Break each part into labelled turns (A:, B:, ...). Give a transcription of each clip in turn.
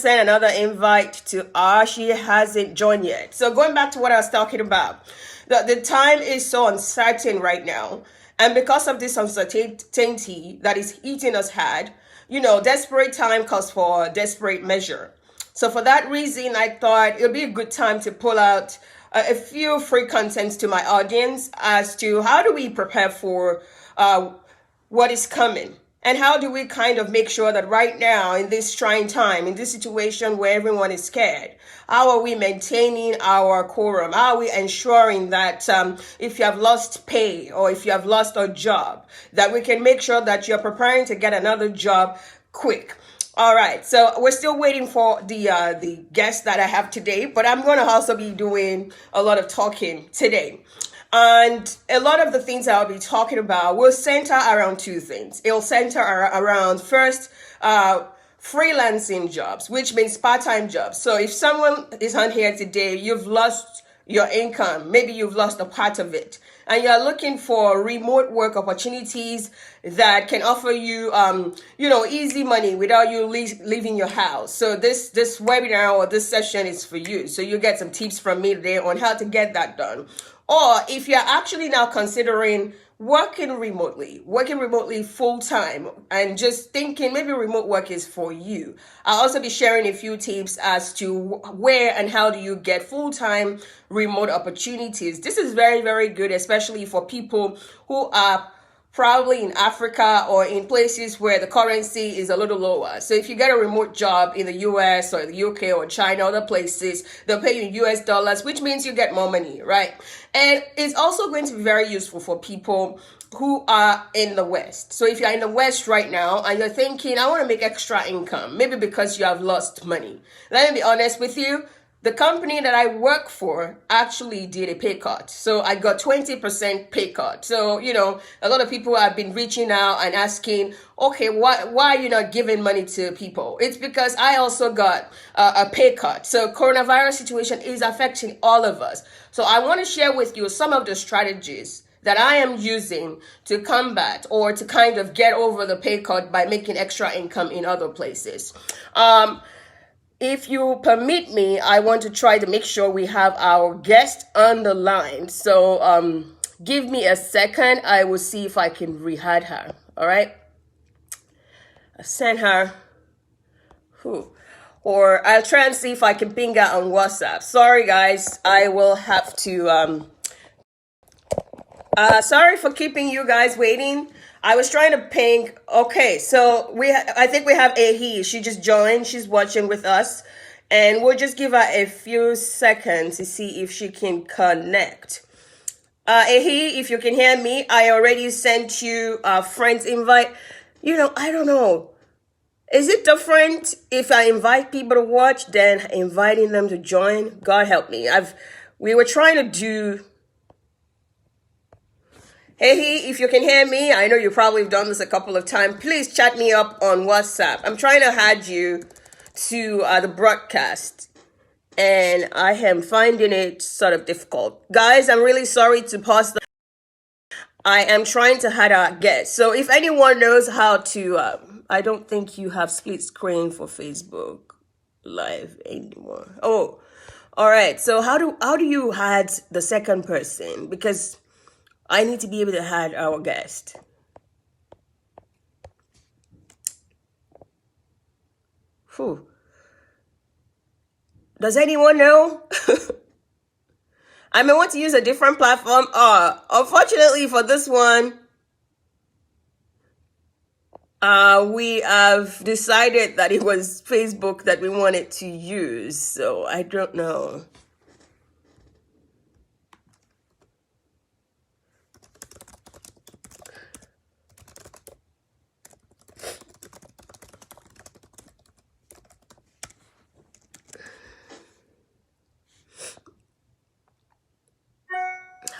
A: send another invite to her. She hasn't joined yet. So going back to what I was talking about, the time is so uncertain right now. And because of this uncertainty that is eating us hard, desperate time calls for desperate measure. So for that reason, I thought it would be a good time to pull out a few free contents to my audience as to how do we prepare for what is coming. And how do we kind of make sure that right now, in this trying time, in this situation where everyone is scared, how are we maintaining our quorum? How are we ensuring that if you have lost pay or if you have lost a job, that we can make sure that you're preparing to get another job quick? All right, so we're still waiting for the guest that I have today, but I'm going to also be doing a lot of talking today. And a lot of the things I'll be talking about will center around two things. It'll center around first, freelancing jobs, which means part-time jobs. So if someone is on here today, you've lost your income, maybe you've lost a part of it, and you're looking for remote work opportunities that can offer you, easy money without you leaving your house. So this webinar or this session is for you. So you get some tips from me today on how to get that done. Or if you're actually now considering working remotely full time and just thinking maybe remote work is for you, I'll also be sharing a few tips as to where and how do you get full time remote opportunities. This is very, very good, especially for people who are probably in Africa or in places where the currency is a little lower. So if you get a remote job in the US or the UK or China, other places, they'll pay you in US dollars, which means you get more money, right? And it's also going to be very useful for people who are in the West. So if you're in the West right now and you're thinking, I want to make extra income, maybe because you have lost money. Let me be honest with you. The company that I work for actually did a pay cut. So I got 20% pay cut. So, a lot of people have been reaching out and asking, okay, why are you not giving money to people? It's because I also got a pay cut. So coronavirus situation is affecting all of us. So I want to share with you some of the strategies that I am using to combat or to kind of get over the pay cut by making extra income in other places. If you permit me, I want to try to make sure we have our guest on the line. So give me a second. I will see if I can re-add her. All right. I sent her. Or I'll try and see if I can ping her on WhatsApp. Sorry, guys. I will have to. Sorry for keeping you guys waiting. I was trying to ping. Okay, so I think we have Ahi. She just joined. She's watching with us. And we'll just give her a few seconds to see if she can connect. Ahi, if you can hear me, I already sent you a friend's invite. I don't know. Is it different if I invite people to watch than inviting them to join? God help me. We were trying to do... Hey, if you can hear me, I know you probably have done this a couple of times. Please chat me up on WhatsApp. I'm trying to add you to the broadcast, and I am finding it sort of difficult. Guys, I'm really sorry to pause. I am trying to add our guest. So if anyone knows how to, I don't think you have split screen for Facebook Live anymore. Oh, all right. So how do you add the second person? Because I need to be able to add our guest. Whew. Does anyone know? I may want to use a different platform. Unfortunately for this one, we have decided that it was Facebook that we wanted to use. So I don't know.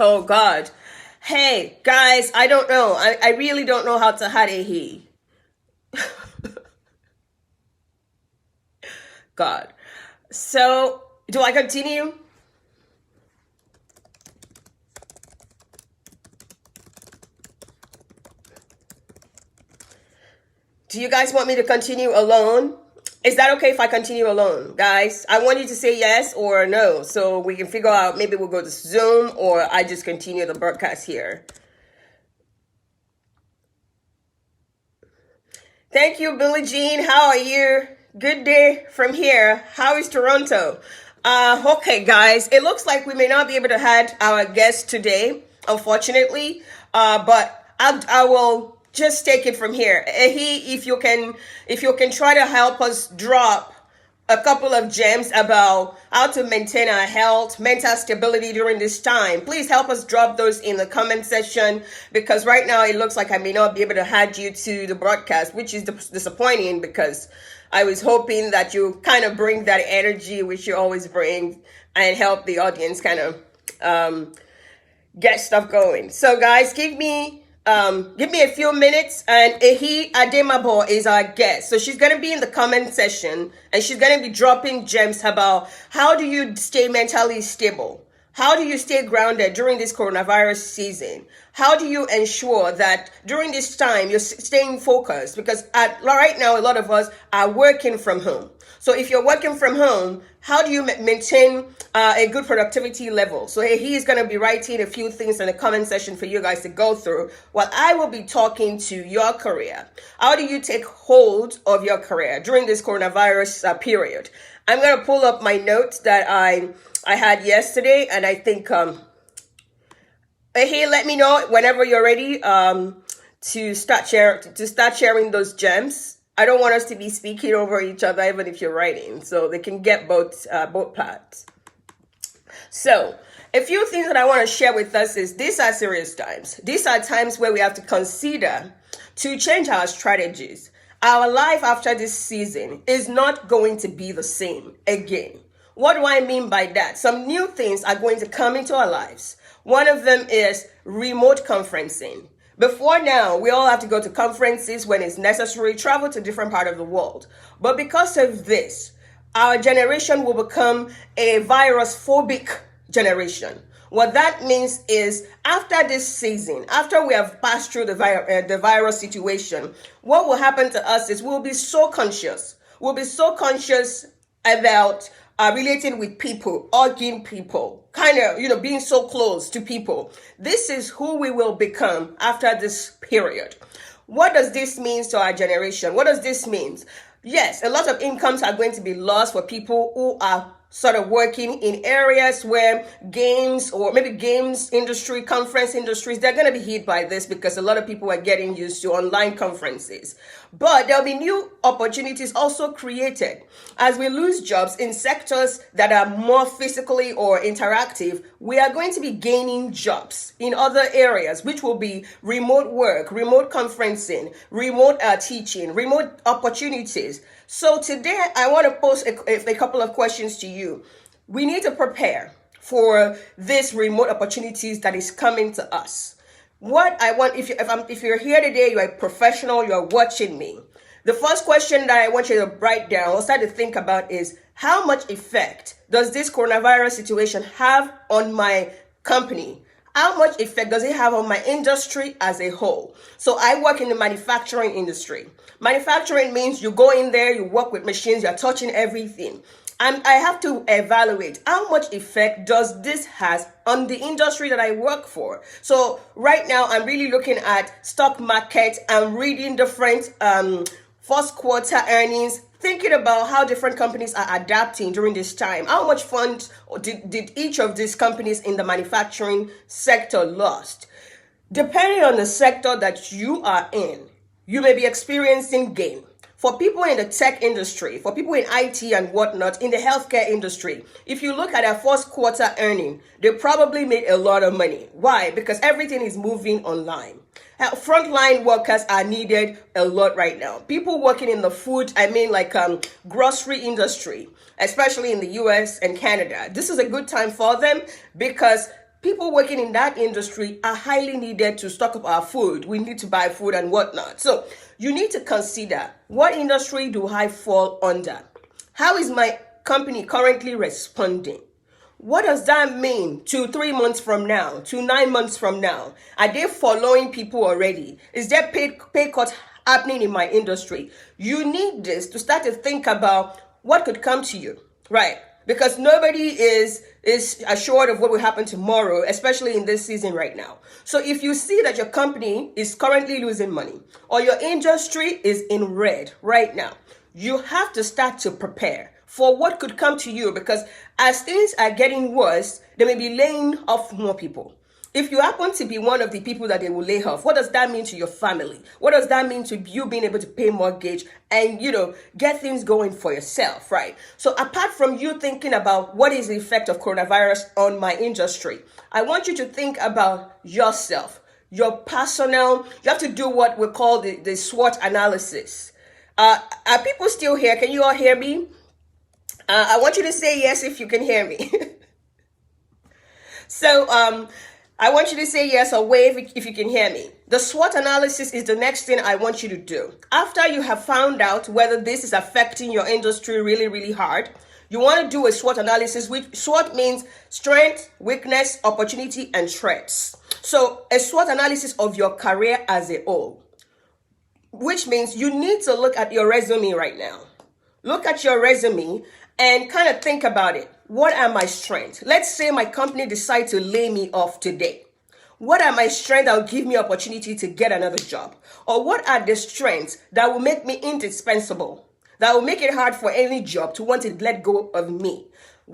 A: Oh, God. Hey, guys, I don't know. I really don't know how to add a he. God. So, do I continue? Do you guys want me to continue alone? Is that okay if I continue alone, guys? I want you to say yes or no so we can figure out maybe we'll go to Zoom or I just continue the broadcast here. Thank you, Billie Jean. How are you? Good day from here. How is Toronto? Okay, guys. It looks like we may not be able to have our guest today, unfortunately. But I will just take it from here. If you can try to help us drop a couple of gems about how to maintain our health, mental stability during this time. Please help us drop those in the comment section because right now it looks like I may not be able to add you to the broadcast, which is disappointing because I was hoping that you kind of bring that energy which you always bring and help the audience kind of get stuff going. So guys, give me a few minutes and Ehi Ademabo is our guest. So she's going to be in the comment section and she's going to be dropping gems about how do you stay mentally stable? How do you stay grounded during this coronavirus season? How do you ensure that during this time you're staying focused? Because right now, a lot of us are working from home. So if you're working from home, how do you maintain a good productivity level? So he is going to be writing a few things in the comment section for you guys to go through while I will be talking to your career. How do you take hold of your career during this coronavirus period? I'm going to pull up my notes that I had yesterday, and I think hey, let me know whenever you're ready to start sharing those gems. I don't want us to be speaking over each other, even if you're writing, so they can get both parts. So a few things that I want to share with us is these are serious times. These are times where we have to consider to change our strategies. Our life after this season is not going to be the same again. What do I mean by that? Some new things are going to come into our lives. One of them is remote conferencing. Before now, we all have to go to conferences when it's necessary, travel to different part of the world. But because of this, our generation will become a virus-phobic generation. What that means is after this season, after we have passed through the virus situation, what will happen to us is we'll be so conscious. We'll be so conscious about relating with people, hugging people, kind of, being so close to people. This is who we will become after this period. What does this mean to our generation? What does this mean? Yes, a lot of incomes are going to be lost for people who are sort of working in areas where games or maybe games industry, conference industries, they're going to be hit by this because a lot of people are getting used to online conferences. But there'll be new opportunities also created. As we lose jobs in sectors that are more physically or interactive, we are going to be gaining jobs in other areas, which will be remote work, remote conferencing, remote teaching, remote opportunities. So today I want to pose a couple of questions to you. We need to prepare for this remote opportunities that is coming to us. What I want, if you're here today, you're a professional, you're watching me. The first question that I want you to write down or start to think about is how much effect does this coronavirus situation have on my company? How much effect does it have on my industry as a whole? So I work in the manufacturing industry. Manufacturing means you go in there, you work with machines, you're touching everything. And I have to evaluate how much effect does this has on the industry that I work for. So right now I'm really looking at stock market and reading different first quarter earnings, thinking about how different companies are adapting during this time. How much funds did each of these companies in the manufacturing sector lost? Depending on the sector that you are in, you may be experiencing gain. For people in the tech industry, for people in IT and whatnot, in the healthcare industry, if you look at their first quarter earning, they probably made a lot of money. Why? Because everything is moving online. Frontline workers are needed a lot right now. People working in the food, grocery industry, especially in the US and Canada. This is a good time for them because people working in that industry are highly needed to stock up our food. We need to buy food and whatnot. So you need to consider, what industry do I fall under? How is my company currently responding? What does that mean to 3 months from now, to 9 months from now? Are they following people already? Is their pay cut happening in my industry. You need this to start to think about what could come to you, right? Because nobody is assured of what will happen tomorrow, especially in this season right now. So if you see that your company is currently losing money or your industry is in red right now, you have to start to prepare for what could come to you, because as things are getting worse, they may be laying off more people. If you happen to be one of the people that they will lay off, what does that mean to your family? What does that mean to you being able to pay mortgage and, get things going for yourself, right? So apart from you thinking about what is the effect of coronavirus on my industry, I want you to think about yourself, your personal. You have to do what we call the SWOT analysis. Are people still here? Can you all hear me? I want you to say yes if you can hear me. So, I want you to say yes or wave if you can hear me. The SWOT analysis is the next thing I want you to do. After you have found out whether this is affecting your industry really, really hard, you want to do a SWOT analysis, which SWOT means strength, weakness, opportunity, and threats. So a SWOT analysis of your career as a whole, which means you need to look at your resume right now. Look at your resume and kind of think about it. What are my strengths? Let's say my company decides to lay me off today. What are my strengths that will give me opportunity to get another job? Or what are the strengths that will make me indispensable, that will make it hard for any job to want to let go of me?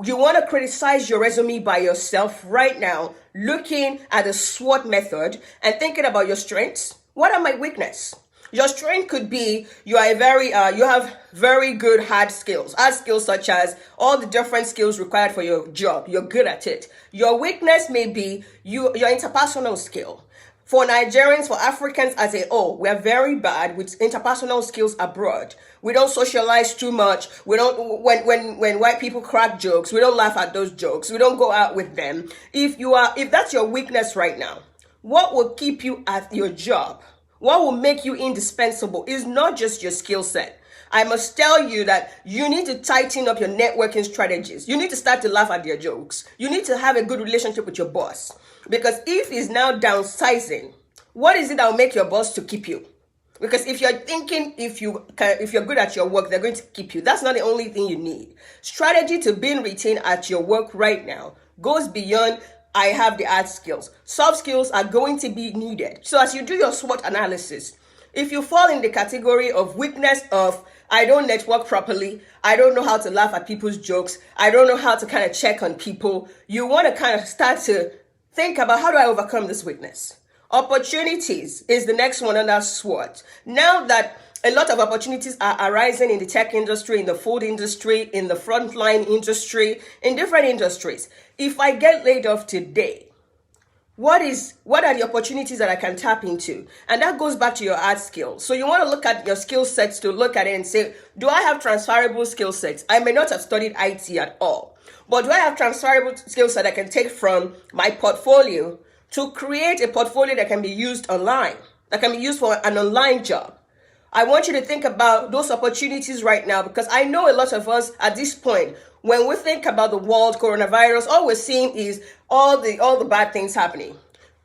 A: You want to criticize your resume by yourself right now, looking at the SWOT method and thinking about your strengths. What are my weaknesses? Your strength could be you have very good hard skills such as all the different skills required for your job. You're good at it. Your weakness may be your interpersonal skill. For Nigerians, for Africans as a whole, we are very bad with interpersonal skills abroad. We don't socialize too much. We don't, when white people crack jokes, we don't laugh at those jokes. We don't go out with them. If that's your weakness right now, what will keep you at your job? What will make you indispensable is not just your skill set. I must tell you that you need to tighten up your networking strategies. You need to start to laugh at their jokes. You need to have a good relationship with your boss. Because if he's now downsizing, what is it that will make your boss to keep you? Because if you're thinking if you're good at your work, they're going to keep you. That's not the only thing you need. Strategy to being retained at your work right now goes beyond I have the hard skills. Soft skills are going to be needed. So as you do your SWOT analysis, if you fall in the category of weakness of I don't network properly, I don't know how to laugh at people's jokes, I don't know how to kind of check on people, you want to kind of start to think about how do I overcome this weakness? Opportunities is the next one under SWOT. Now that a lot of opportunities are arising in the tech industry, in the food industry, in the frontline industry, in different industries. If I get laid off today, what are the opportunities that I can tap into? And that goes back to your hard skills. So you want to look at your skill sets to look at it and say, do I have transferable skill sets? I may not have studied IT at all, but do I have transferable skills that I can take from my portfolio to create a portfolio that can be used online, that can be used for an online job? I want you to think about those opportunities right now, because I know a lot of us at this point, when we think about the world coronavirus, all we're seeing is all the bad things happening.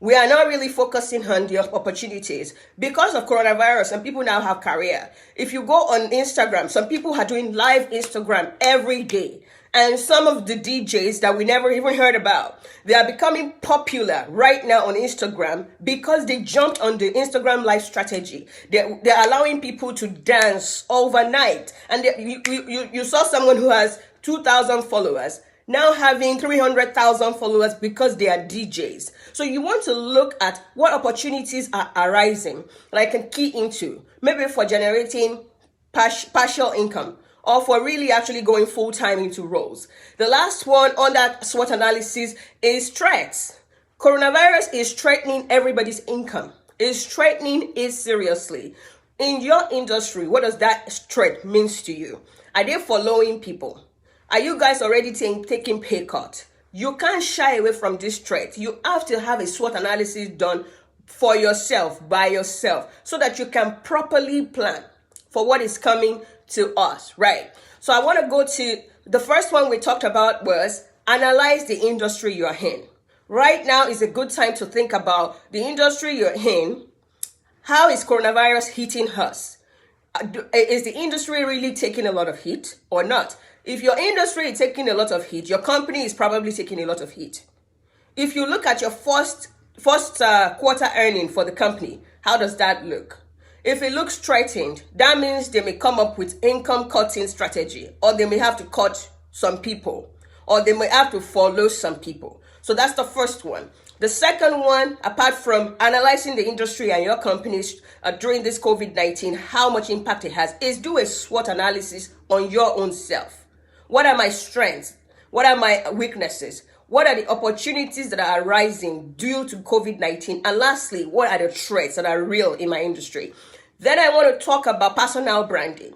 A: We are not really focusing on the opportunities because of coronavirus, and people now have career. If you go on Instagram, some people are doing live Instagram every day. And some of the DJs that we never even heard about, they are becoming popular right now on Instagram because they jumped on the Instagram live strategy. They're allowing people to dance overnight. And you saw someone who has 2,000 followers now having 300,000 followers because they are DJs. So you want to look at what opportunities are arising that I can key into, maybe for generating partial income, or for really actually going full-time into roles. The last one on that SWOT analysis is threats. Coronavirus is threatening everybody's income. It's threatening it seriously. In your industry, what does that threat means to you? Are they following people? Are you guys already taking pay cut? You can't shy away from this threat. You have to have a SWOT analysis done for yourself, by yourself, so that you can properly plan for what is coming to us, right? So I want to go to the first one we talked about was analyze the industry you're in. Right now is a good time to think about the industry you're in. How is coronavirus hitting us? Is the industry really taking a lot of heat or not? If your industry is taking a lot of heat, your company is probably taking a lot of heat. If you look at your first quarter earning for the company, how does that look? If it looks threatened, that means they may come up with income cutting strategy, or they may have to cut some people, or they may have to follow some people. So that's the first one. The second one, apart from analyzing the industry and your companies during this COVID-19, how much impact it has, is do a SWOT analysis on your own self. What are my strengths? What are my weaknesses? What are the opportunities that are arising due to COVID-19? And lastly, what are the threats that are real in my industry? Then I want to talk about personal branding,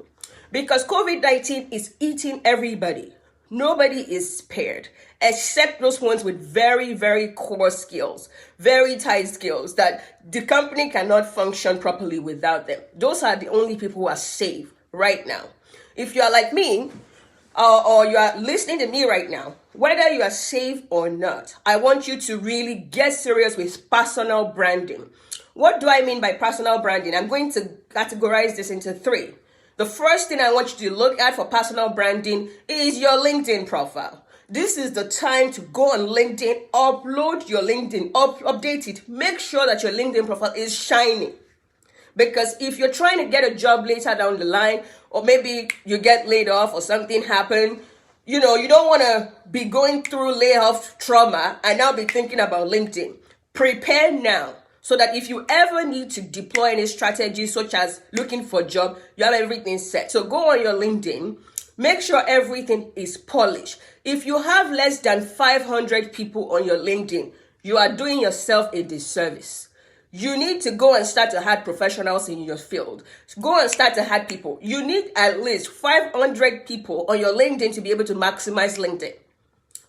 A: because COVID-19 is eating everybody. Nobody is spared, except those ones with very, very core skills, very tight skills that the company cannot function properly without them. Those are the only people who are safe right now. If you are like me, or you are listening to me right now, whether you are safe or not, I want you to really get serious with personal branding. What do I mean by personal branding? I'm going to categorize this into three. The first thing I want you to look at for personal branding is your LinkedIn profile. This is the time to go on LinkedIn, upload your LinkedIn, update it. Make sure that your LinkedIn profile is shining. Because if you're trying to get a job later down the line, or maybe you get laid off or something happened, you don't want to be going through layoff trauma and now be thinking about LinkedIn. Prepare now, so that if you ever need to deploy any strategies such as looking for a job, you have everything set. So go on your LinkedIn, make sure everything is polished. If you have less than 500 people on your LinkedIn, you are doing yourself a disservice. You need to go and start to add professionals in your field. Go and start to add people. You need at least 500 people on your LinkedIn to be able to maximize LinkedIn.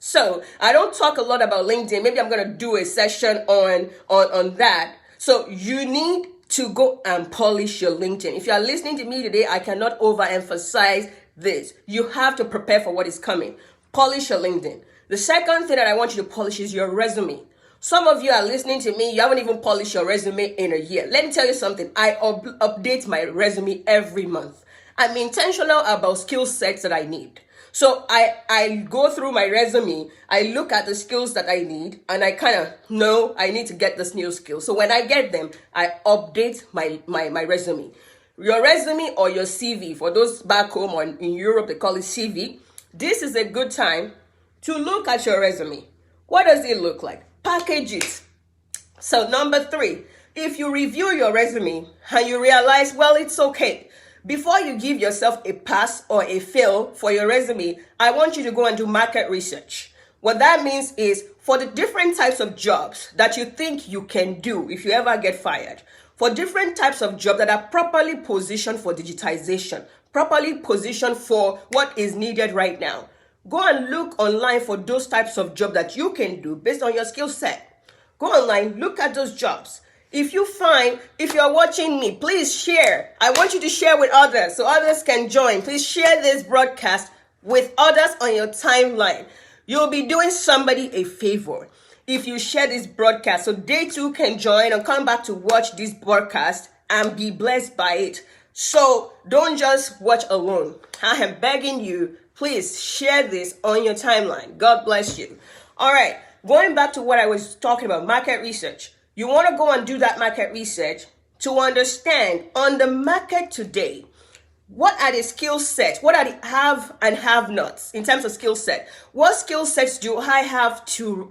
A: So I don't talk a lot about LinkedIn. Maybe I'm going to do a session on that. So you need to go and polish your LinkedIn. If you are listening to me today, I cannot overemphasize this. You have to prepare for what is coming. Polish your LinkedIn. The second thing that I want you to polish is your resume. Some of you are listening to me, you haven't even polished your resume in a year. Let me tell you something. I update my resume every month. I'm intentional about skill sets that I need. So I go through my resume, I look at the skills that I need, and I kind of know I need to get this new skill. So when I get them, I update my resume. Your resume or your CV, for those back home or in Europe, they call it CV. This is a good time to look at your resume. What does it look like? Package it. So number 3, if you review your resume and you realize, well, it's okay. Before you give yourself a pass or a fail for your resume, I want you to go and do market research. What that means is for the different types of jobs that you think you can do if you ever get fired, for different types of jobs that are properly positioned for digitization, properly positioned for what is needed right now, go and look online for those types of jobs that you can do based on your skill set. Go online, look at those jobs. If you're watching me, please share. I want you to share with others so others can join. Please share this broadcast with others on your timeline. You'll be doing somebody a favor if you share this broadcast so they too can join and come back to watch this broadcast and be blessed by it. So don't just watch alone. I am begging you, please share this on your timeline. God bless you. All right, going back to what I was talking about, market research. You want to go and do that market research to understand on the market today, what are the skill sets? What are the have and have nots in terms of skill set? What skill sets do I have to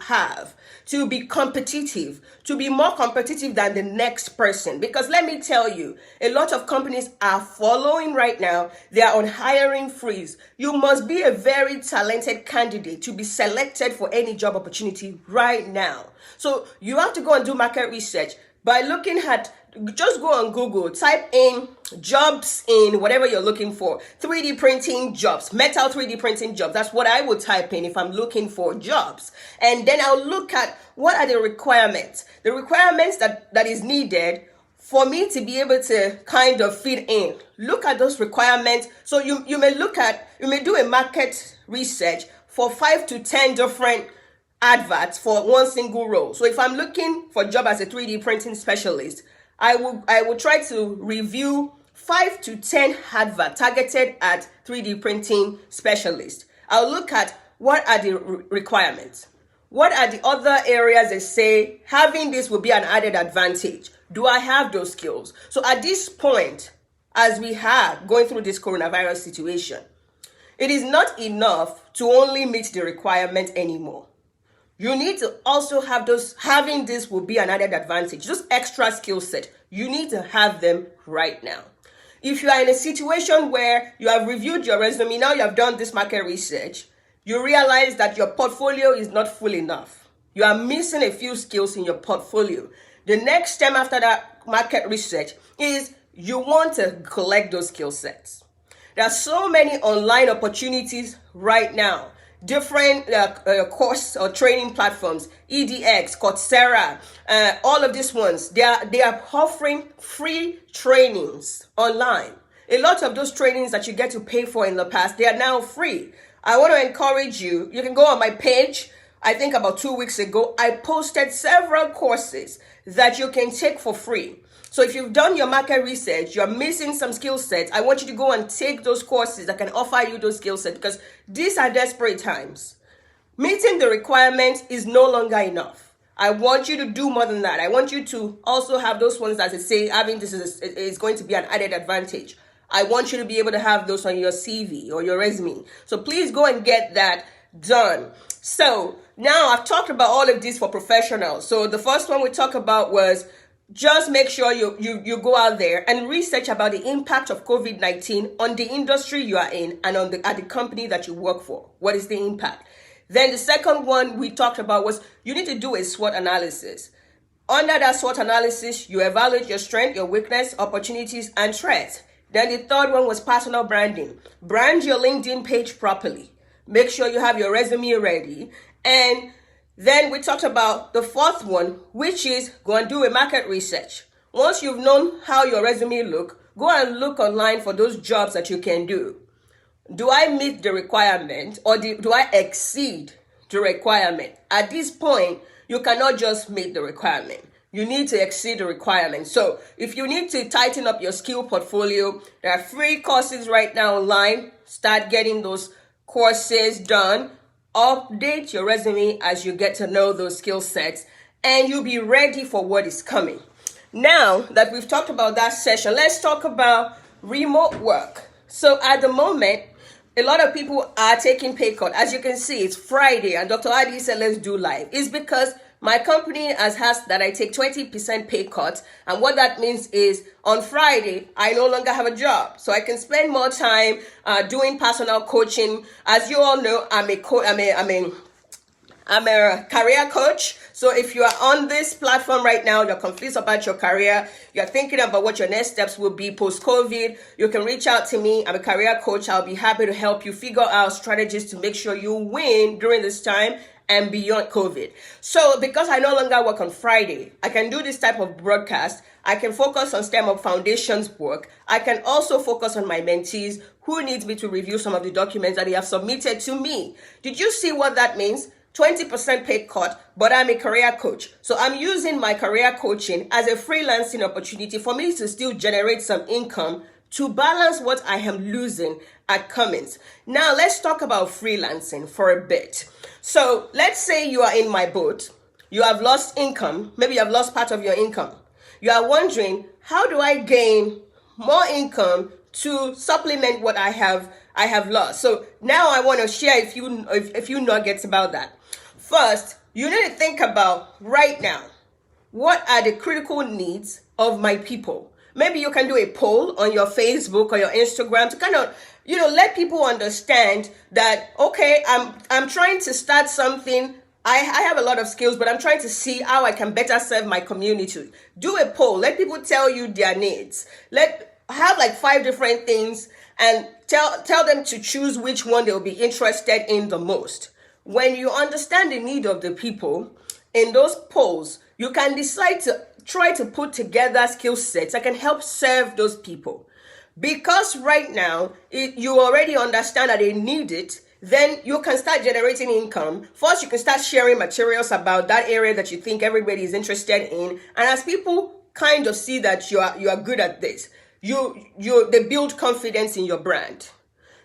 A: be competitive, to be more competitive than the next person? Because let me tell you, a lot of companies are following right now. They are on hiring freeze. You must be a very talented candidate to be selected for any job opportunity right now. So you have to go and do market research by looking at, just go on Google, type in jobs in whatever you're looking for. 3D printing jobs, metal 3D printing jobs. That's what I would type in if I'm looking for jobs. And then I'll look at what are the requirements. The requirements that is needed for me to be able to kind of fit in. Look at those requirements. So you may do a market research for 5 to 10 different adverts for one single role. So if I'm looking for a job as a 3D printing specialist, I will try to review 5 to 10 adverts targeted at 3D printing specialists. I'll look at what are the requirements. What are the other areas that say having this will be an added advantage? Do I have those skills? So at this point, as we are going through this coronavirus situation, it is not enough to only meet the requirement anymore. You need to also have having this will be an added advantage. Those extra skill set, you need to have them right now. If you are in a situation where you have reviewed your resume, now you have done this market research, you realize that your portfolio is not full enough. You are missing a few skills in your portfolio. The next step after that market research is you want to collect those skill sets. There are so many online opportunities right now. Different course or training platforms, EDX, Coursera, all of these ones, they are offering free trainings online. A lot of those trainings that you get to pay for in the past, they are now free. I want to encourage you. You can go on my page. I think about 2 weeks ago, I posted several courses that you can take for free. So if you've done your market research, you're missing some skill sets, I want you to go and take those courses that can offer you those skill sets, because these are desperate times. Meeting the requirements is no longer enough. I want you to do more than that. I want you to also have those ones that say having this is going to be an added advantage. I want you to be able to have those on your CV or your resume. So please go and get that done. So now I've talked about all of this for professionals. So the first one we talked about was just make sure you go out there and research about the impact of COVID-19 on the industry you are in and at the company that you work for. What is the impact? Then the second one we talked about was you need to do a SWOT analysis. Under that SWOT analysis, you evaluate your strength, your weakness, opportunities, and threats. Then the third one was personal branding. Brand your LinkedIn page properly. Make sure you have your resume ready. And then we talked about the fourth one, which is go and do a market research. Once you've known how your resume look, go and look online for those jobs that you can do. Do I meet the requirement or do I exceed the requirement? At this point, you cannot just meet the requirement. You need to exceed the requirement. So if you need to tighten up your skill portfolio, there are free courses right now online. Start getting those courses done. Update your resume as you get to know those skill sets, and you'll be ready for what is coming. Now that we've talked about that session, let's talk about remote work. So at the moment, a lot of people are taking pay cut. As you can see, it's Friday and Dr. Adi said, let's do live. It's because my company has asked that I take 20% pay cut. And what that means is on Friday, I no longer have a job. So I can spend more time doing personal coaching. As you all know, I'm a career coach. So if you are on this platform right now, you're confused about your career, you're thinking about what your next steps will be post-COVID, you can reach out to me. I'm a career coach. I'll be happy to help you figure out strategies to make sure you win during this time and beyond COVID. So because I no longer work on Friday, I can do this type of broadcast. I can focus on STEM Up Foundations work. I can also focus on my mentees who need me to review some of the documents that they have submitted to me. Did you see what that means? 20% pay cut, but I'm a career coach. So I'm using my career coaching as a freelancing opportunity for me to still generate some income to balance what I am losing at Cummins. Now let's talk about freelancing for a bit. So let's say you are in my boat. You have lost income. Maybe you have lost part of your income. You are wondering, how do I gain more income to supplement what I have lost? So now I want to share a few nuggets about that. First, you need to think about right now, what are the critical needs of my people? Maybe you can do a poll on your Facebook or your Instagram to kind of, let people understand that, okay, I'm trying to start something. I have a lot of skills, but I'm trying to see how I can better serve my community. Do a poll. Let people tell you their needs. Have like 5 different things and tell them to choose which one they'll be interested in the most. When you understand the need of the people in those polls, you can decide to try to put together skill sets that can help serve those people. Because right now, you already understand that they need it, then you can start generating income. First, you can start sharing materials about that area that you think everybody is interested in. And as people kind of see that you are good at this, they build confidence in your brand.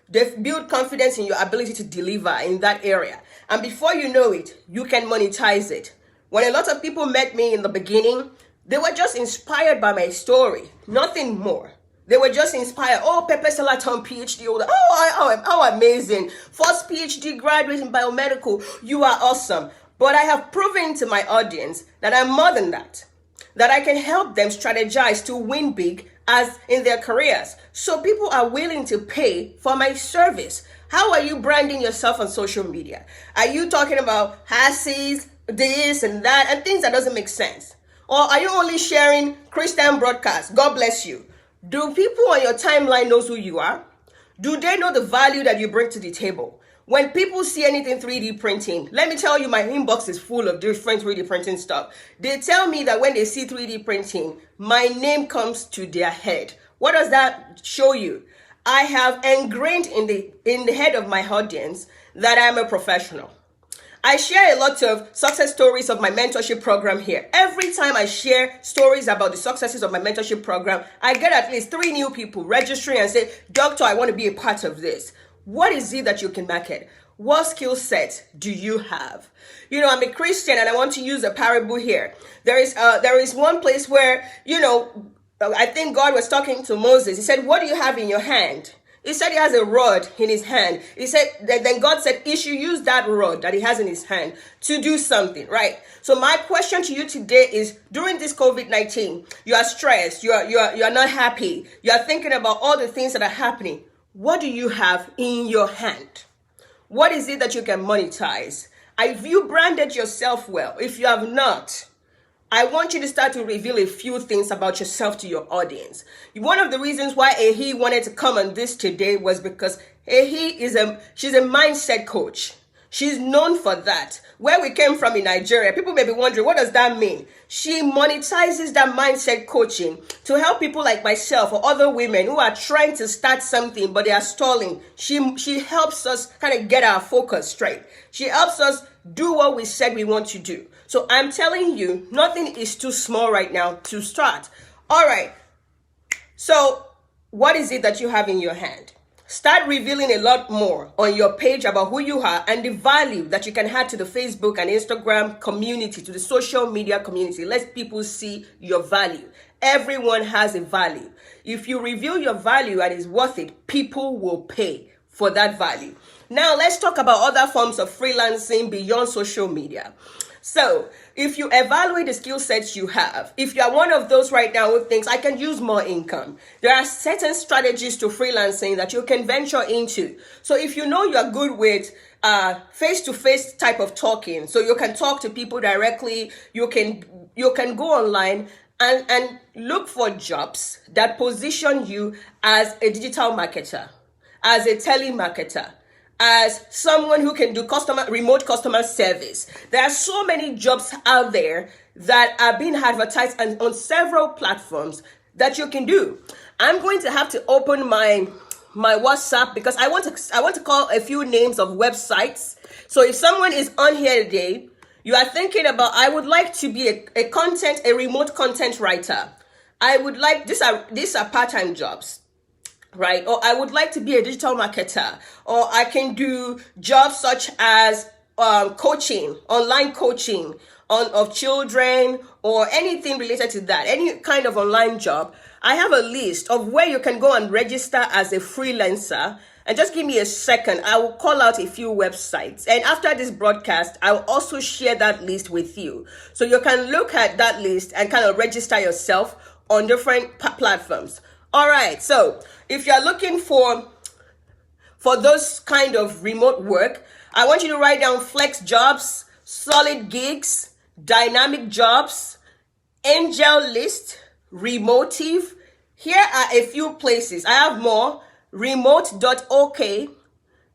A: They build confidence in your ability to deliver in that area. And before you know it, you can monetize it. When a lot of people met me in the beginning, they were just inspired by my story, nothing more. They were just inspired. Oh, Pepe Salaton, PhD holder. Oh, amazing. First PhD graduate in biomedical. You are awesome. But I have proven to my audience that I'm more than that. That I can help them strategize to win big as in their careers. So people are willing to pay for my service. How are you branding yourself on social media? Are you talking about hassies, this and that, and things that doesn't make sense? Or are you only sharing Christian broadcasts? God bless you. Do people on your timeline know who you are? Do they know the value that you bring to the table? When people see anything 3D printing, let me tell you, my inbox is full of different 3D printing stuff. They tell me that when they see 3D printing, my name comes to their head. What does that show you? I have ingrained in the head of my audience that I'm a professional. I share a lot of success stories of my mentorship program here. Every time I share stories about the successes of my mentorship program, I get at least 3 new people registering and say, Doctor, I want to be a part of this. What is it that you can market? What skill set do you have? You know, I'm a Christian and I want to use a parable here. There is one place where, I think God was talking to Moses. He said, what do you have in your hand? He said he has a rod in his hand. He said, then God said, he should use that rod that he has in his hand to do something, right? So my question to you today is, during this COVID-19, you are stressed, you are not happy, you are thinking about all the things that are happening. What do you have in your hand? What is it that you can monetize? Have you branded yourself well? If you have not, I want you to start to reveal a few things about yourself to your audience. One of the reasons why Ehi wanted to come on this today was because Ehi she's a mindset coach. She's known for that. Where we came from in Nigeria, people may be wondering, what does that mean? She monetizes that mindset coaching to help people like myself or other women who are trying to start something, but they are stalling. She helps us kind of get our focus straight. She helps us do what we said we want to do. So I'm telling you, nothing is too small right now to start. All right. So what is it that you have in your hand? Start revealing a lot more on your page about who you are and the value that you can add to the Facebook and Instagram community, to the social media community. Let people see your value. Everyone has a value. If you reveal your value and it's worth it, people will pay for that value. Now, let's talk about other forms of freelancing beyond social media. So if you evaluate the skill sets you have, if you are one of those right now who thinks I can use more income, there are certain strategies to freelancing that you can venture into. So if you know you're good with face-to-face type of talking, so you can talk to people directly, you can go online and look for jobs that position you as a digital marketer, as a telemarketer, as someone who can do remote customer service. There are so many jobs out there that are being advertised on several platforms that you can do. I'm going to have to open my WhatsApp because I want to call a few names of websites. So if someone is on here today, you are thinking about, I would like to be a remote content writer. I would like, these are part-time jobs. Right? Or I would like to be a digital marketer, or I can do jobs such as coaching, online coaching of children, or anything related to that, any kind of online job. I have a list of where you can go and register as a freelancer. And just give me a second. I will call out a few websites. And after this broadcast, I will also share that list with you. So you can look at that list and kind of register yourself on different platforms. All right, so if you're looking for those kind of remote work, I want you to write down flex jobs, solid gigs, dynamic jobs, angel list, remotive. Here are a few places. I have more. Remote.ok,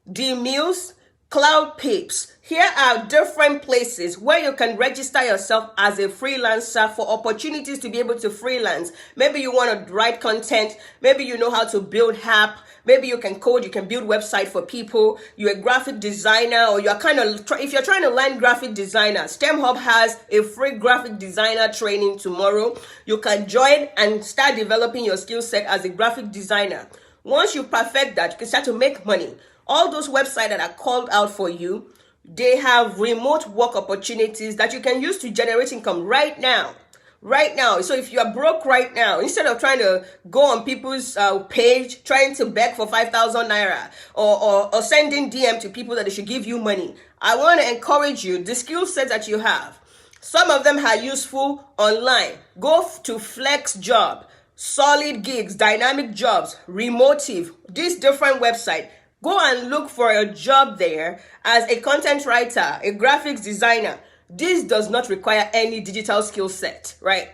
A: Demuse, Cloud Pips. Here are different places where you can register yourself as a freelancer for opportunities to be able to freelance. Maybe you want to write content. Maybe you know how to build app. Maybe you can code, you can build website for people. You're a graphic designer, or you're if you're trying to learn graphic designer, STEM Hub has a free graphic designer training tomorrow. You can join and start developing your skill set as a graphic designer. Once you perfect that, you can start to make money. All those websites that are called out for you, they have remote work opportunities that you can use to generate income right now. Right now. So if you are broke right now, instead of trying to go on people's page, trying to beg for 5,000 naira or sending DM to people that they should give you money, I want to encourage you, the skill sets that you have, some of them are useful online. Go to Flex Job, Solid Gigs, Dynamic Jobs, Remotive, these different websites. Go and look for a job there as a content writer, a graphics designer. This does not require any digital skill set, right?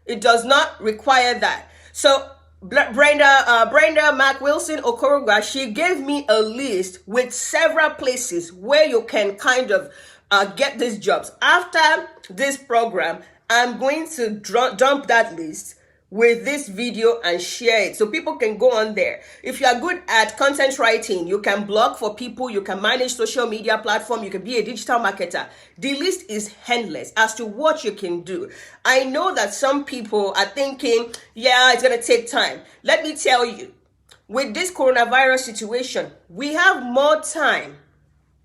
A: It does not require that. So Brenda Mac Wilson Okoroga, she gave me a list with several places where you can kind of get these jobs. After this program, I'm going to dump that list with this video and share it so people can go on there. If you are good at content writing, you can blog for people, you can manage social media platform, you can be a digital marketer. The list is endless as to what you can do. I know that some people are thinking, yeah, it's gonna take time. Let me tell you, with this coronavirus situation, we have more time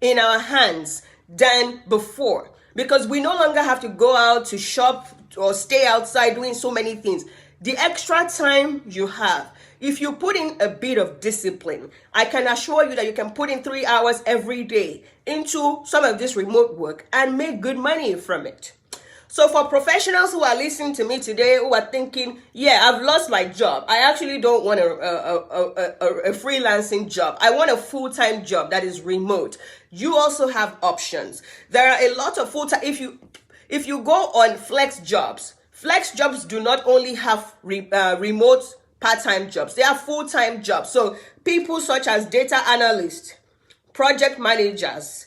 A: in our hands than before because we no longer have to go out to shop or stay outside doing so many things. The extra time you have, if you put in a bit of discipline, I can assure you that you can put in 3 hours every day into some of this remote work and make good money from it. So for professionals who are listening to me today, who are thinking, yeah, I've lost my job. I actually don't want a freelancing job. I want a full-time job that is remote. You also have options. There are a lot of full-time, if you go on Flex Jobs do not only have remote part-time jobs, they are full-time jobs. So people such as data analysts, project managers,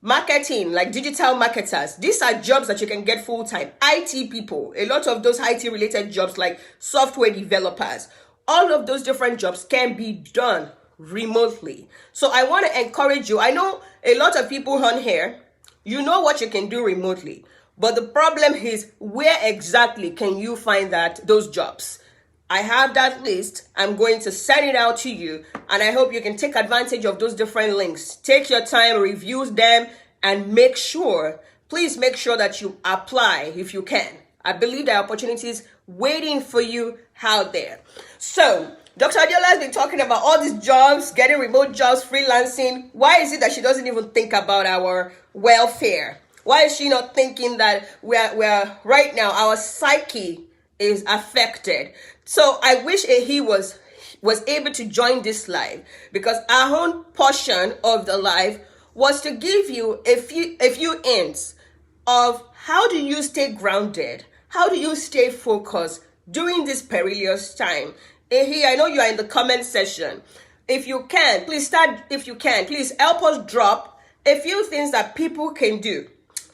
A: marketing, like digital marketers, these are jobs that you can get full-time. IT people, a lot of those IT related jobs like software developers, all of those different jobs can be done remotely. So I want to encourage you. I know a lot of people on here, you know what you can do remotely. But the problem is, where exactly can you find those jobs? I have that list. I'm going to send it out to you, and I hope you can take advantage of those different links. Take your time, review them, and please make sure that you apply if you can. I believe there are opportunities waiting for you out there. So, Dr. Adiola has been talking about all these jobs, getting remote jobs, freelancing. Why is it that she doesn't even think about our welfare? Why is she not thinking that we're right now, our psyche is affected? So I wish he was able to join this live, because our own portion of the live was to give you a few hints of how do you stay grounded, how do you stay focused during this perilous time. I know you are in the comment section. If you can, please help us drop a few things that people can do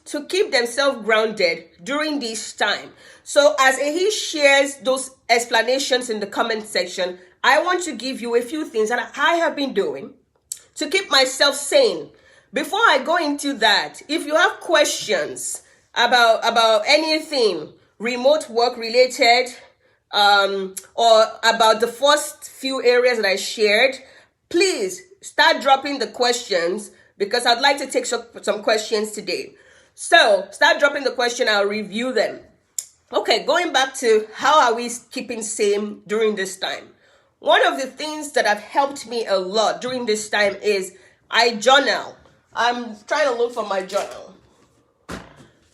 A: to keep themselves grounded during this time. So as he shares those explanations in the comment section, I want to give you a few things that I have been doing to keep myself sane. Before I go into that, if you have questions about anything remote work related, or about the first few areas that I shared, please start dropping the questions, because I'd like to take some questions today. So start dropping the question, I'll review them. Okay, going back to how are we keeping sane during this time? One of the things that have helped me a lot during this time is I journal. I'm trying to look for my journal.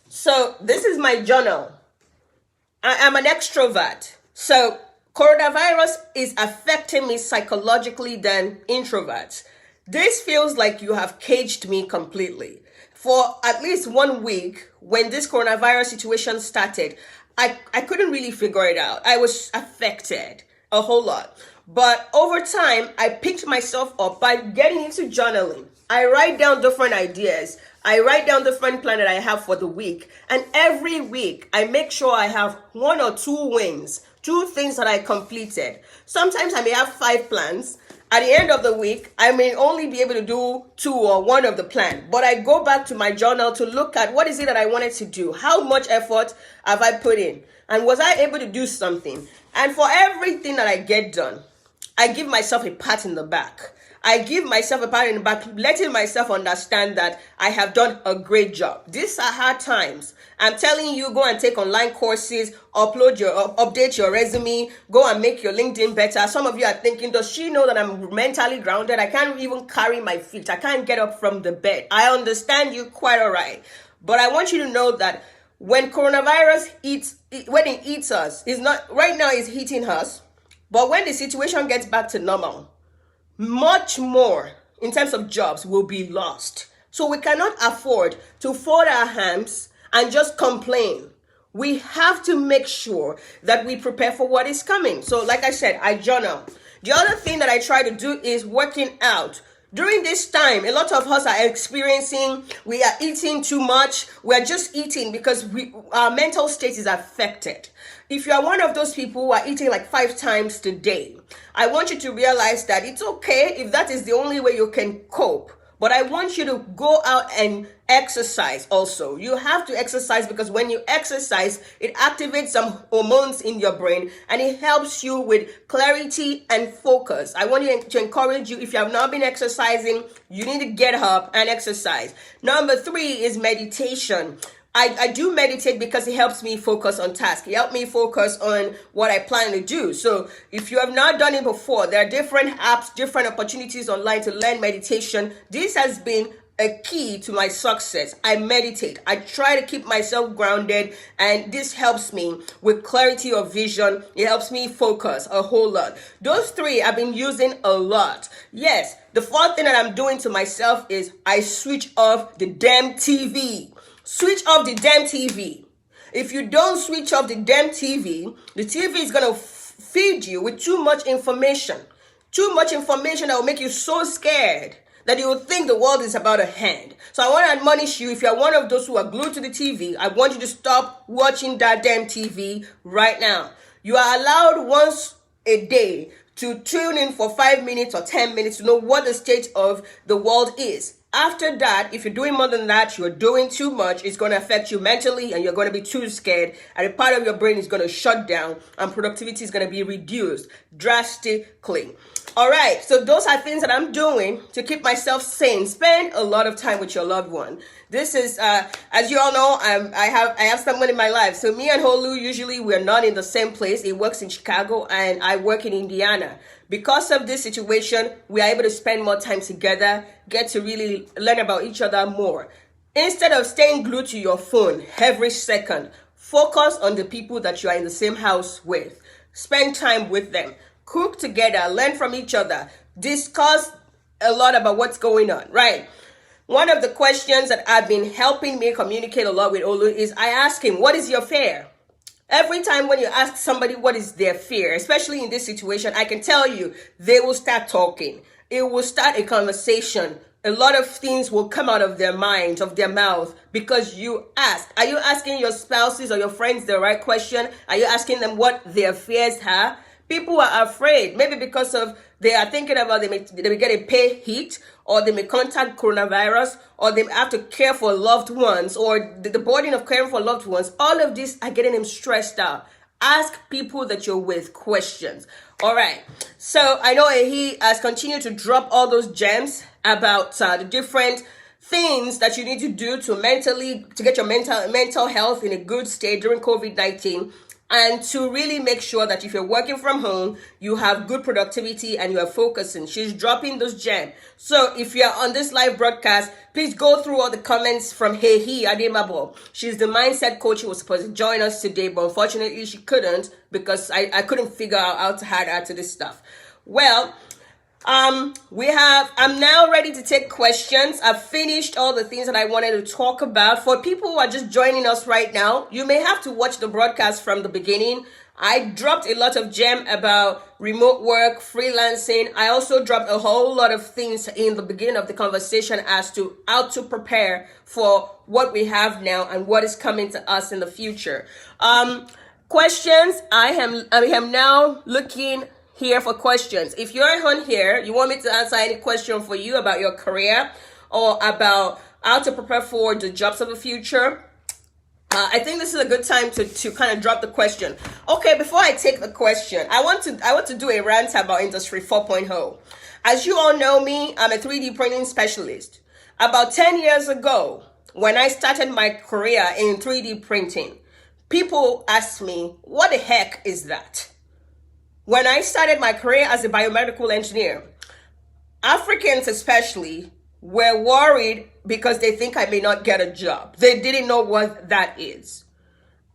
A: So this is my journal. I'm an extrovert. So coronavirus is affecting me psychologically than introverts. This feels like you have caged me completely. For at least 1 week, when this coronavirus situation started, I couldn't really figure it out. I was affected a whole lot. But over time, I picked myself up by getting into journaling. I write down different ideas. I write down different plans that I have for the week. And every week, I make sure I have 1 or 2 wins, 2 things that I completed. Sometimes I may have 5 plans. At the end of the week, I may only be able to do 2 or 1 of the plan. But I go back to my journal to look at what is it that I wanted to do? How much effort have I put in? And was I able to do something? And for everything that I get done, I give myself a pat in the back. I give myself a pat in the back, letting myself understand that I have done a great job. These are hard times. I'm telling you, go and take online courses, update your resume, go and make your LinkedIn better. Some of you are thinking, does she know that I'm mentally grounded? I can't even carry my feet. I can't get up from the bed. I understand you quite all right. But I want you to know that when coronavirus eats us, it's not right now, it's hitting us. But when the situation gets back to normal, much more in terms of jobs will be lost. So we cannot afford to fold our hands and just complain. We have to make sure that we prepare for what is coming. So like I said, I journal. The other thing that I try to do is working out. During this time, a lot of us are experiencing, we are eating too much. We are just eating because our mental state is affected. If you are one of those people who are eating like 5 times today, I want you to realize that it's okay if that is the only way you can cope. But I want you to go out and exercise also. You have to exercise because when you exercise, it activates some hormones in your brain and it helps you with clarity and focus. I want to encourage you, if you have not been exercising, you need to get up and exercise. Number 3 is meditation. I do meditate because it helps me focus on tasks. It helps me focus on what I plan to do. So if you have not done it before, there are different apps, different opportunities online to learn meditation. This has been a key to my success. I meditate. I try to keep myself grounded, and this helps me with clarity of vision. It helps me focus a whole lot. Those 3 I've been using a lot. Yes, the 4th thing that I'm doing to myself is I switch off the damn TV. Switch off the damn TV. If you don't switch off the damn TV, the TV is going to feed you with too much information. Too much information that will make you so scared that you will think the world is about to end. So I want to admonish you, if you're one of those who are glued to the TV, I want you to stop watching that damn TV right now. You are allowed once a day to tune in for 5 minutes or 10 minutes to know what the state of the world is. After that, if you're doing more than that, you're doing too much, it's going to affect you mentally and you're going to be too scared, and a part of your brain is going to shut down and productivity is going to be reduced drastically. All right, so those are things that I'm doing to keep myself sane. Spend a lot of time with your loved one. This is, as you all know, I have someone in my life. So me and Holu, usually we're not in the same place. He works in Chicago and I work in Indiana. Because of this situation, we are able to spend more time together, get to really learn about each other more. Instead of staying glued to your phone every second, focus on the people that you are in the same house with. Spend time with them. Cook together, learn from each other, discuss a lot about what's going on, right? One of the questions that I've been helping me communicate a lot with Olu is I ask him, what is your fear? Every time when you ask somebody what is their fear, especially in this situation, I can tell you they will start talking. It will start a conversation. A lot of things will come out of their minds, of their mouth, because you ask. Are you asking your spouses or your friends the right question? Are you asking them what their fears are? People are afraid, maybe because of they are thinking about they may get a pay hit, or they may contact coronavirus, or they have to care for loved ones, or the burden of caring for loved ones. All of this are getting them stressed out. Ask people that you're with questions. All right. So I know he has continued to drop all those gems about the different things that you need to do to get your mental health in a good state during COVID-19. And to really make sure that if you're working from home, you have good productivity and you are focusing. She's dropping those gems. So if you're on this live broadcast, please go through all the comments from Hehi Ademabo. She's the mindset coach who was supposed to join us today, but unfortunately she couldn't because I couldn't figure out how to add to this stuff. Well, I'm now ready to take questions. I've finished all the things that I wanted to talk about. For people who are just joining us right now, you may have to watch the broadcast from the beginning. I dropped a lot of gem about remote work, freelancing. I also dropped a whole lot of things in the beginning of the conversation as to how to prepare for what we have now and what is coming to us in the future. Questions. I am now looking here for questions. If you're on here, you want me to answer any question for you about your career or about how to prepare for the jobs of the future, I think this is a good time to kind of drop the question. Okay, before I take the question, I want to do a rant about Industry 4.0. As you all know me, I'm a 3D printing specialist. About 10 years ago, when I started my career in 3D printing, people asked me, what the heck is that? When I started my career as a biomedical engineer, Africans especially were worried because they think I may not get a job. They didn't know what that is.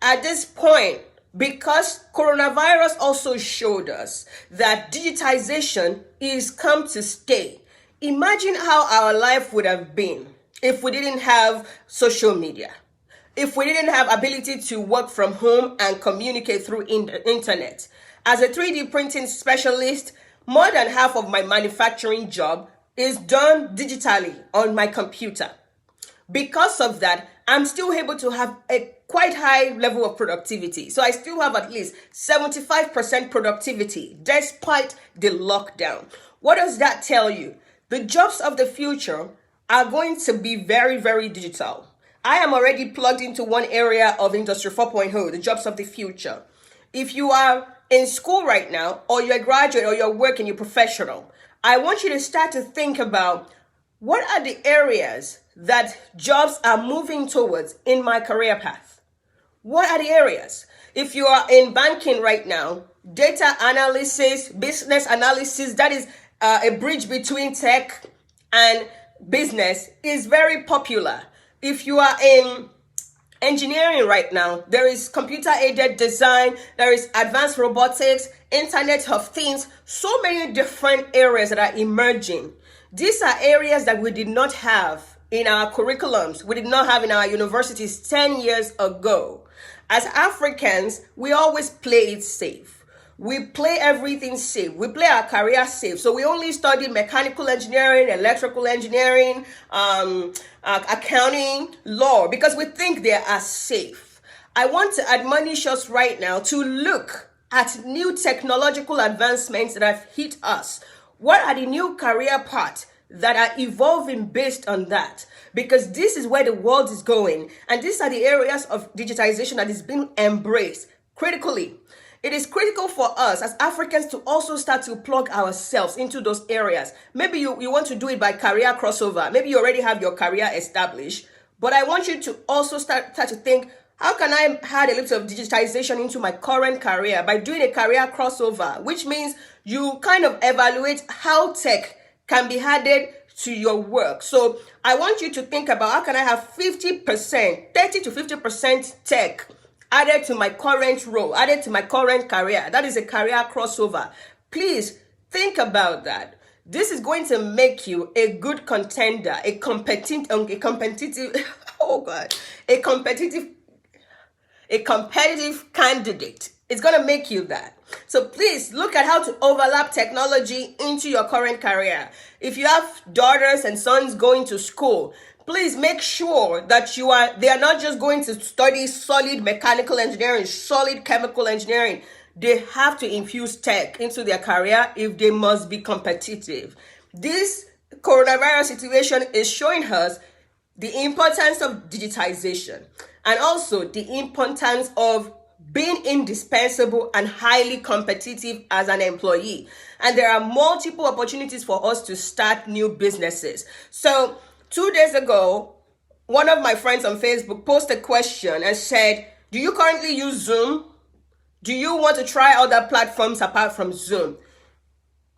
A: At this point, because coronavirus also showed us that digitization is come to stay, imagine how our life would have been if we didn't have social media, if we didn't have ability to work from home and communicate through the internet. As a 3D printing specialist, more than half of my manufacturing job is done digitally on my computer. Because of that, I'm still able to have a quite high level of productivity. So I still have at least 75% productivity despite the lockdown. What does that tell you? The jobs of the future are going to be very, very digital. I am already plugged into one area of Industry 4.0, the jobs of the future. If you are in school right now, or you're a graduate, or you're working, you're professional, I want you to start to think about what are the areas that jobs are moving towards in my career path. What are the areas? If you are in banking right now, data analysis, business analysis, that is a bridge between tech and business, is very popular. If you are in engineering right now, there is computer-aided design, there is advanced robotics, Internet of Things, so many different areas that are emerging. These are areas that we did not have in our curriculums, we did not have in our universities 10 years ago. As Africans, we always play it safe. We play everything safe. We play our career safe. So we only study mechanical engineering, electrical engineering, accounting, law, because we think they are safe. I want to admonish us right now to look at new technological advancements that have hit us. What are the new career paths that are evolving based on that? Because this is where the world is going. And these are the areas of digitization that is being embraced critically. It is critical for us as Africans to also start to plug ourselves into those areas. Maybe you want to do it by career crossover. Maybe you already have your career established. But I want you to also start to think, how can I add a little of digitization into my current career by doing a career crossover, which means you kind of evaluate how tech can be added to your work. So I want you to think about how can I have 50%, 30 to 50% tech added to my current role, added to my current career. That is a career crossover. Please think about that. This is going to make you a good contender, a competitive, a competitive candidate. It's going to make you that. So please look at how to overlap technology into your current career. If you have daughters and sons going to school, please make sure that they are not just going to study solid mechanical engineering, solid chemical engineering. They have to infuse tech into their career if they must be competitive. This coronavirus situation is showing us the importance of digitization and also the importance of being indispensable and highly competitive as an employee. And there are multiple opportunities for us to start new businesses. So 2 days ago, one of my friends on Facebook posted a question and said, do you currently use Zoom? Do you want to try other platforms apart from Zoom?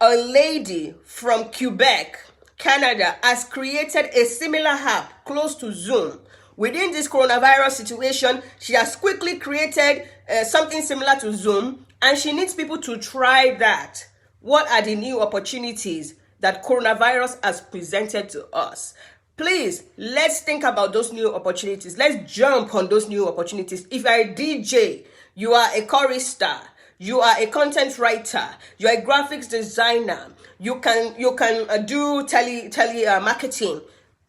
A: A lady from Quebec, Canada, has created a similar app close to Zoom. Within this coronavirus situation, she has quickly created something similar to Zoom, and she needs people to try that. What are the new opportunities that coronavirus has presented to us? Please, let's think about those new opportunities. Let's jump on those new opportunities. If you're a DJ, you are a chorista, You are a content writer. You're a graphics designer. You can do tele marketing.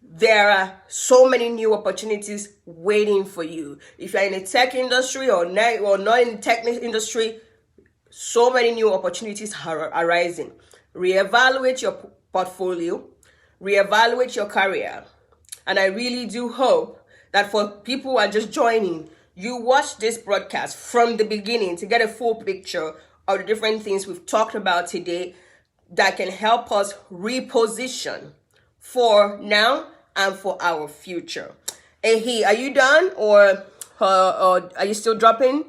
A: There are so many new opportunities waiting for you. If you're in a tech industry or not in the tech industry, so many new opportunities are arising. Reevaluate your portfolio, reevaluate your career. And I really do hope that for people who are just joining, you watch this broadcast from the beginning to get a full picture of the different things we've talked about today that can help us reposition for now and for our future. Hey, are you done or are you still dropping?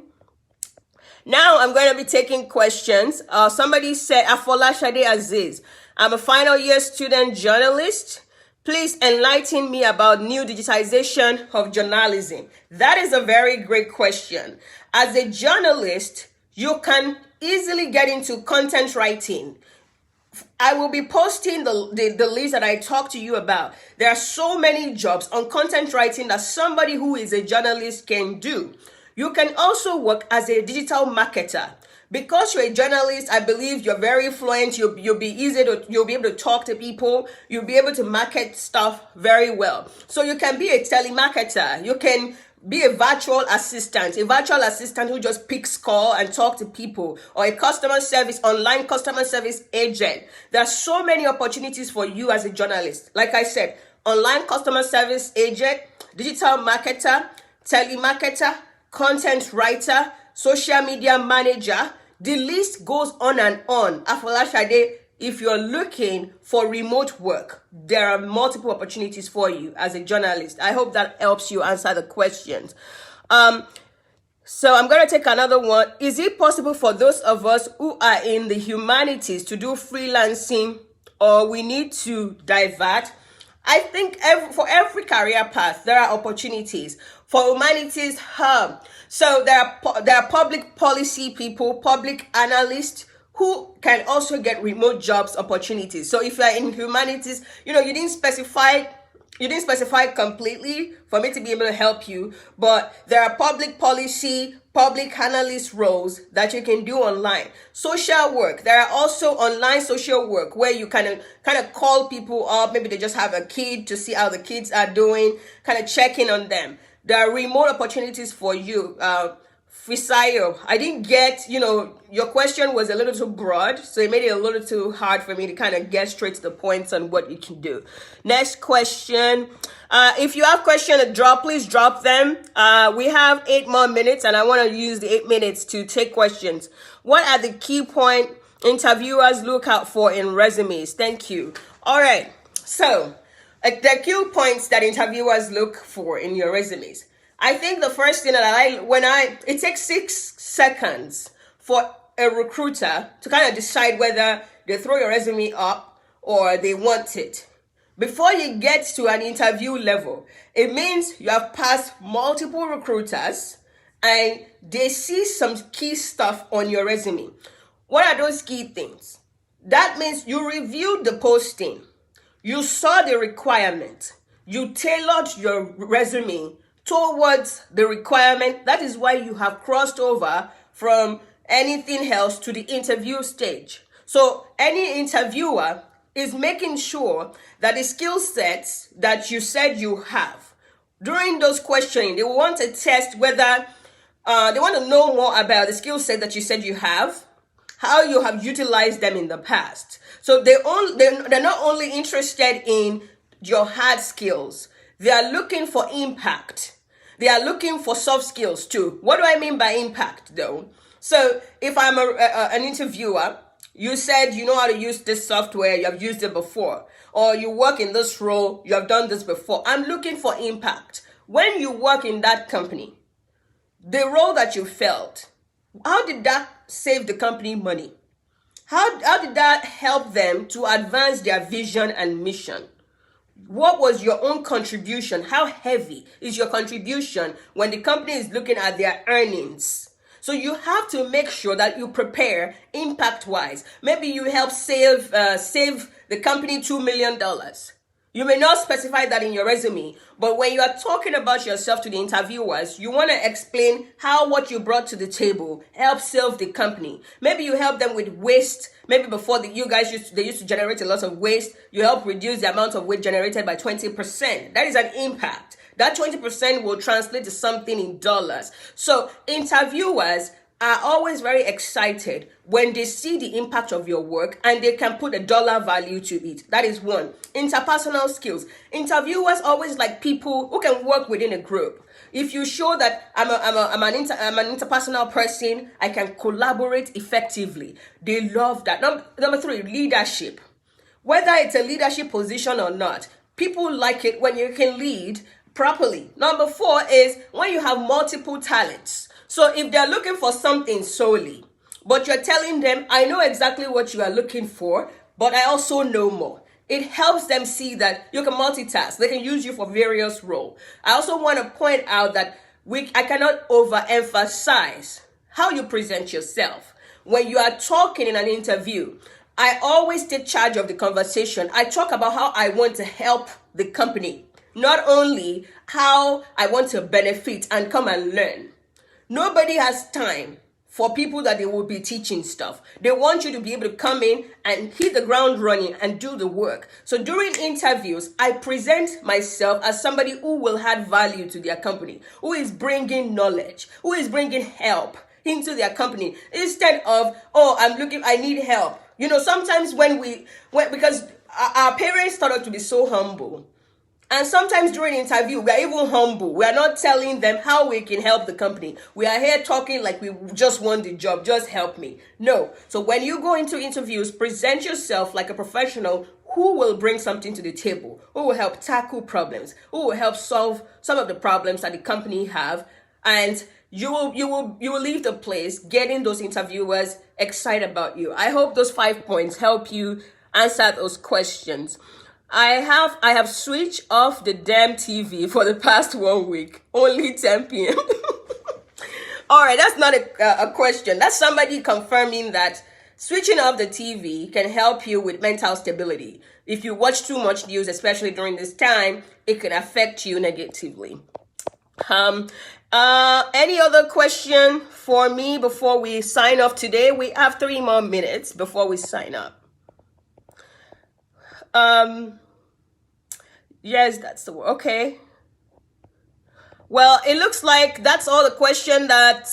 A: Now I'm going to be taking questions. Somebody said, Afola Shade Aziz, I'm a final year student journalist. Please enlighten me about new digitization of journalism. That is a very great question. As a journalist, you can easily get into content writing. I will be posting the list that I talked to you about. There are so many jobs on content writing that somebody who is a journalist can do. You can also work as a digital marketer. Because you're a journalist, I believe you're very fluent. You'll be able to talk to people. You'll be able to market stuff very well. So you can be a telemarketer. You can be a virtual assistant who just picks call and talk to people, or a online customer service agent. There are so many opportunities for you as a journalist. Like I said, online customer service agent, digital marketer, telemarketer, content writer, social media manager. The list goes on and on. Afola Shade, if you're looking for remote work, there are multiple opportunities for you as a journalist. I hope that helps you answer the questions. So I'm going to take another one. Is it possible for those of us who are in the humanities to do freelancing, or we need to divert? I think for every career path, there are opportunities. For humanities, so there are public policy people, public analysts who can also get remote jobs opportunities. So if you're in humanities, you didn't specify completely for me to be able to help you, but there are public policy, public analyst roles that you can do online. Social work, there are also online social work where you kind of call people up. Maybe they just have a kid to see how the kids are doing, kind of checking on them. There are remote opportunities for you. Fisayo, I didn't get, your question was a little too broad, so it made it a little too hard for me to kind of get straight to the points on what you can do. Next question. If you have questions to drop, please drop them. We have 8 more minutes, and I want to use the 8 minutes to take questions. What are the key points interviewers look out for in resumes? Thank you. All right. So, the key points that interviewers look for in your resumes. I think the first thing that it takes 6 seconds for a recruiter to kind of decide whether they throw your resume up or they want it. Before you get to an interview level, it means you have passed multiple recruiters and they see some key stuff on your resume. What are those key things? That means you reviewed the posting, you saw the requirement, you tailored your resume towards the requirement. That is why you have crossed over from anything else to the interview stage. So any interviewer is making sure that the skill sets that you said you have, during those questioning, they want to test whether, they want to know more about the skill set that you said you have, how you have utilized them in the past. So they're not only interested in your hard skills, they are looking for impact. They are looking for soft skills too. What do I mean by impact though? So if I'm an interviewer, you said you know how to use this software, you have used it before, or you work in this role, you have done this before. I'm looking for impact. When you work in that company, the role that you felt, how did that save the company money? How did that help them to advance their vision and mission? What was your own contribution? How heavy is your contribution when the company is looking at their earnings? So you have to make sure that you prepare impact-wise. Maybe you help save the company $2 million. You may not specify that in your resume, but when you are talking about yourself to the interviewers, you want to explain how what you brought to the table helps serve the company. Maybe you help them with waste. Maybe before they used to generate a lot of waste. You help reduce the amount of waste generated by 20%. That is an impact. That 20% will translate to something in dollars. So interviewers are always very excited when they see the impact of your work and they can put a dollar value to it. That is one. Interpersonal skills. Interviewers always like people who can work within a group. If you show that I'm an interpersonal person, I can collaborate effectively. They love that. Number three, leadership. Whether it's a leadership position or not, people like it when you can lead properly. Number four is when you have multiple talents. So if they're looking for something solely, but you're telling them, I know exactly what you are looking for, but I also know more. It helps them see that you can multitask. They can use you for various roles. I also want to point out that I cannot overemphasize how you present yourself. When you are talking in an interview, I always take charge of the conversation. I talk about how I want to help the company, not only how I want to benefit and come and learn. Nobody has time for people that they will be teaching stuff. They want you to be able to come in and hit the ground running and do the work. So during interviews, I present myself as somebody who will add value to their company, who is bringing knowledge, who is bringing help into their company, instead of, I need help. You know, sometimes because our parents taught us to be so humble. And sometimes during interview, we are even humble. We are not telling them how we can help the company. We are here talking like we just want the job. Just help me. No. So when you go into interviews, present yourself like a professional who will bring something to the table, who will help tackle problems, who will help solve some of the problems that the company have. And you will leave the place getting those interviewers excited about you. I hope those 5 points help you answer those questions. I have switched off the damn TV for the past 1 week. Only 10 p.m. All right, that's not a question. That's somebody confirming that switching off the TV can help you with mental stability. If you watch too much news, especially during this time, it can affect you negatively. Any other question for me before we sign off today? We have 3 more minutes before we sign up. Yes, that's the word. Okay. Well, it looks like that's all the question that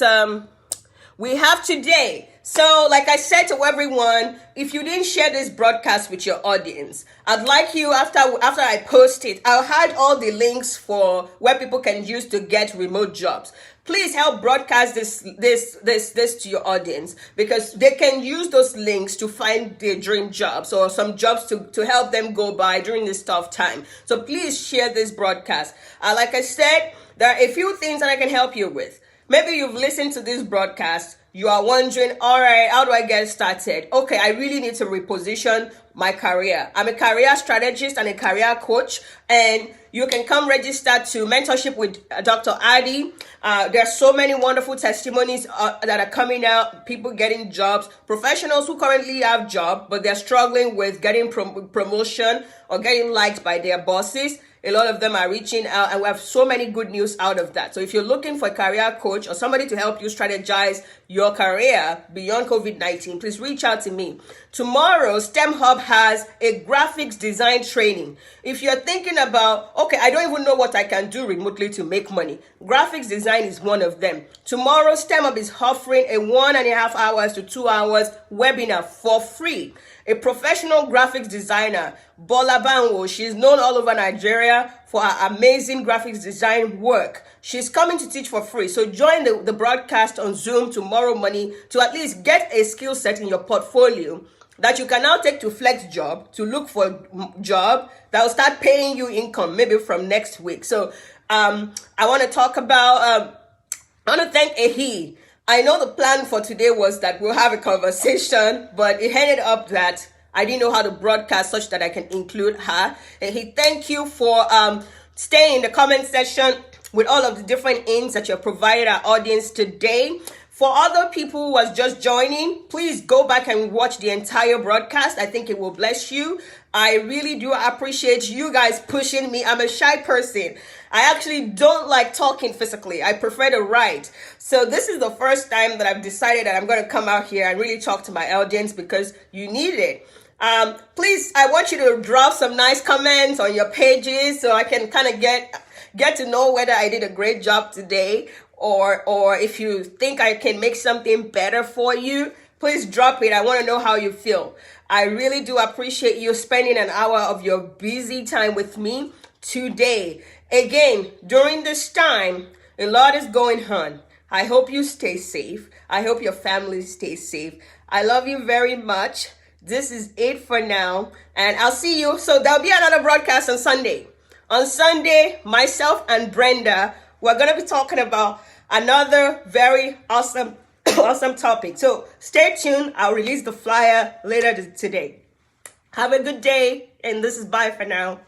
A: we have today. So, like I said to everyone, if you didn't share this broadcast with your audience, I'd like you, after I post it, I'll hide all the links for where people can use to get remote jobs. Please help broadcast this to your audience, because they can use those links to find their dream jobs or some jobs to help them go by during this tough time. So please share this broadcast. Like I said, there are a few things that I can help you with. Maybe you've listened to this broadcast. You are wondering, all right, how do I get started? Okay, I really need to reposition my career. I'm a career strategist and a career coach, and you can come register to mentorship with Dr. Adi. There are so many wonderful testimonies that are coming out, people getting jobs, professionals who currently have jobs, but they're struggling with getting promotion or getting liked by their bosses. A lot of them are reaching out, and we have so many good news out of that. So if you're looking for a career coach or somebody to help you strategize your career beyond COVID-19, please reach out to me. Tomorrow, STEM Hub has a graphics design training. If you're thinking about, okay, I don't even know what I can do remotely to make money, graphics design is one of them. Tomorrow, STEM Hub is offering a 1.5 hours to 2 hours webinar for free. A professional graphics designer, Bola Banwo, she's known all over Nigeria for her amazing graphics design work. She's coming to teach for free. So join the broadcast on Zoom tomorrow morning to at least get a skill set in your portfolio that you can now take to Flex Job to look for a job that will start paying you income maybe from next week. So I want to talk about, I want to thank Ehi. I know the plan for today was that we'll have a conversation, but it ended up that I didn't know how to broadcast such that I can include her. And he thank you for staying in the comment section with all of the different ins that you have provided our audience today. For other people who was just joining, please go back and watch the entire broadcast. I think it will bless you. I really do appreciate you guys pushing me. I'm a shy person. I actually don't like talking physically. I prefer to write. So this is the first time that I've decided that I'm going to come out here and really talk to my audience because you need it. Please, I want you to drop some nice comments on your pages so I can kind of get to know whether I did a great job today, or if you think I can make something better for you. Please drop it. I want to know how you feel. I really do appreciate you spending an hour of your busy time with me today. Again, during this time, a lot is going on. I hope you stay safe. I hope your family stays safe. I love you very much. This is it for now, and I'll see you. So there'll be another broadcast on Sunday. On Sunday, myself and Brenda, we're going to be talking about another very awesome topic. So stay tuned. I'll release the flyer later today. Have a good day, and this is bye for now.